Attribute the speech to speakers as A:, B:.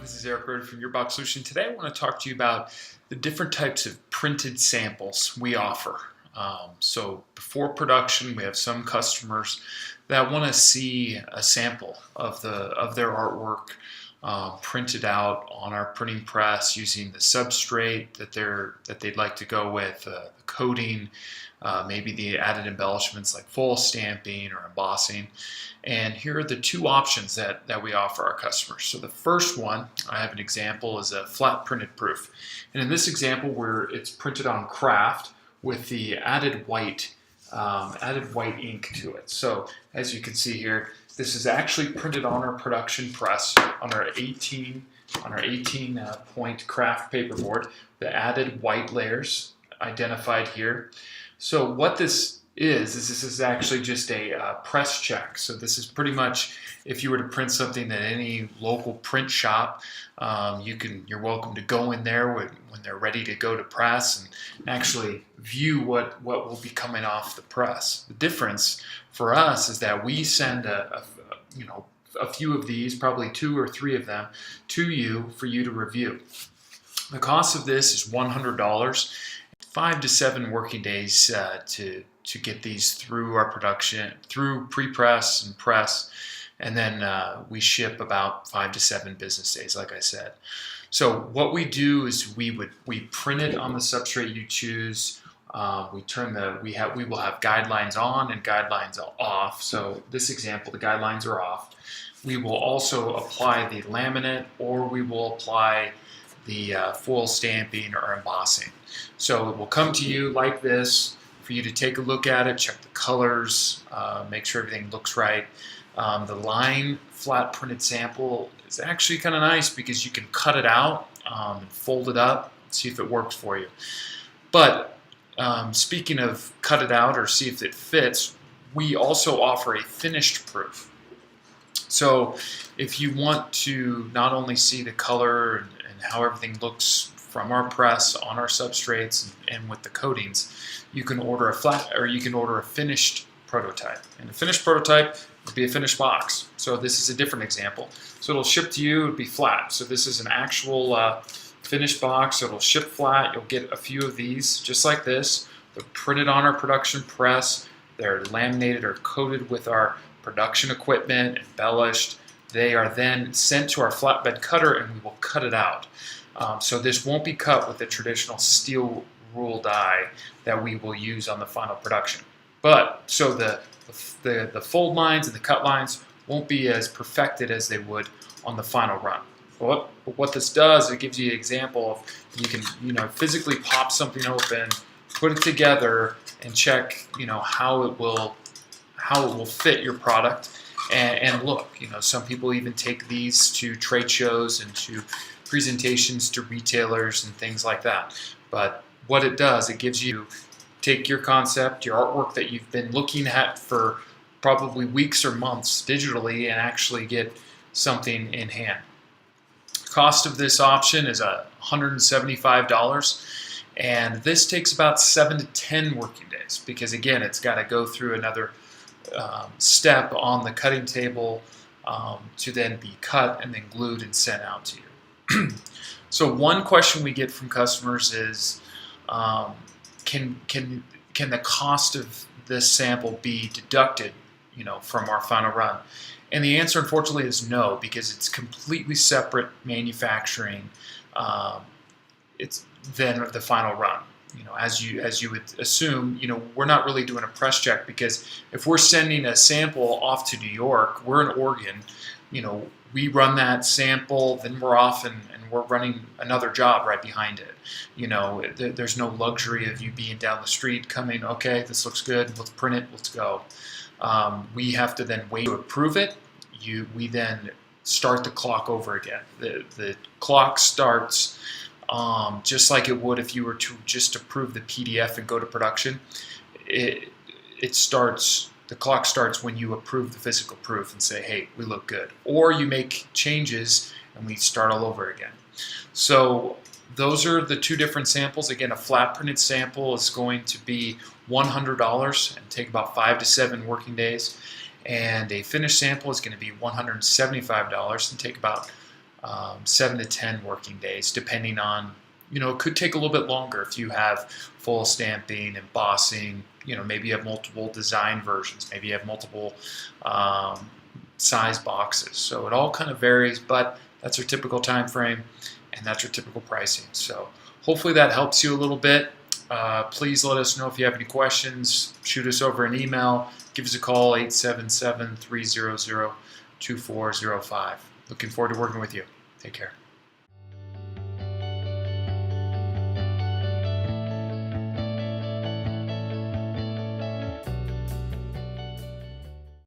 A: This is Eric from YourBoxSolution. Today I want to talk to you about the different types of printed samples we offer. So before production, we have some customers that want to see a sample of their artwork printed out on our printing press using the substrate that they'd like to go with, the coating, maybe the added embellishments like foil stamping or embossing. And here are the two options that we offer our customers. So the first one, I have an example, is a flat printed proof. And in this example, where it's printed on craft with the added white ink to it. So as you can see here, this is actually printed on our production press on our 18 point craft paperboard. The added white layers identified here. So what this is this is actually just a press check. So this is pretty much if you were to print something at any local print shop, you're welcome to go in there when they're ready to go to press and actually view what will be coming off the press. The difference for us is that we send a few of these, probably 2 or 3 of them, to you for you to review. The cost of this is $100. 5 to 7 working days to get these through our production, through pre-press and press, and then we ship about 5 to 7 business days, like I said. So what we do is we print it on the substrate you choose. We will have guidelines on and guidelines off. So this example, the guidelines are off. We will also apply the laminate, or we will apply the foil stamping or embossing. So it will come to you like this for you to take a look at it, check the colors, make sure everything looks right. The line flat printed sample is actually kind of nice because you can cut it out and fold it up, see if it works for you. But speaking of cut it out or see if it fits, we also offer a finished proof. So if you want to not only see the color and how everything looks from our press on our substrates and with the coatings, you can order a flat or you can order a finished prototype. And a finished prototype would be a finished box. So this is a different example. So it'll ship to you, it'll be flat. So this is an actual finished box. So it'll ship flat. You'll get a few of these just like this. They're printed on our production press. They're laminated or coated with our production equipment, embellished. They are then sent to our flatbed cutter and we will cut it out. So this won't be cut with the traditional steel rule die that we will use on the final production. But so the fold lines and the cut lines won't be as perfected as they would on the final run. But what this does, it gives you an example of you can physically pop something open, put it together, and check how it will fit your product and look. Some people even take these to trade shows and to presentations to retailers and things like that. But what it does, it gives you, take your concept, your artwork that you've been looking at for probably weeks or months digitally, and actually get something in hand. Cost of this option is $175, and this takes about 7 to 10 working days because again, it's got to go through another step on the cutting table to then be cut and then glued and sent out to you. So one question we get from customers is, can the cost of this sample be deducted, from our final run? And the answer, unfortunately, is no, because it's completely separate manufacturing. It's then the final run. As you would assume, we're not really doing a press check, because if we're sending a sample off to New York, we're in Oregon, we run that sample, then we're off and we're running another job right behind it. There's no luxury of you being down the street coming, okay, this looks good, let's print it, let's go. We have to then wait to approve it. We then start the clock over again. The clock starts just like it would if you were to just approve the PDF and go to production. The clock starts when you approve the physical proof and say, hey, we look good. Or you make changes and we start all over again. So those are the two different samples. Again, a flat printed sample is going to be $100 and take about 5 to 7 working days. And a finished sample is going to be $175 and take about 7 to 10 working days, depending on, it could take a little bit longer if you have full stamping, embossing, maybe you have multiple design versions, maybe you have multiple size boxes. So it all kind of varies, but that's our typical time frame and that's our typical pricing. So hopefully that helps you a little bit. Please let us know if you have any questions. Shoot us over an email. Give us a call, 877-300-2405. Looking forward to working with you. Take care.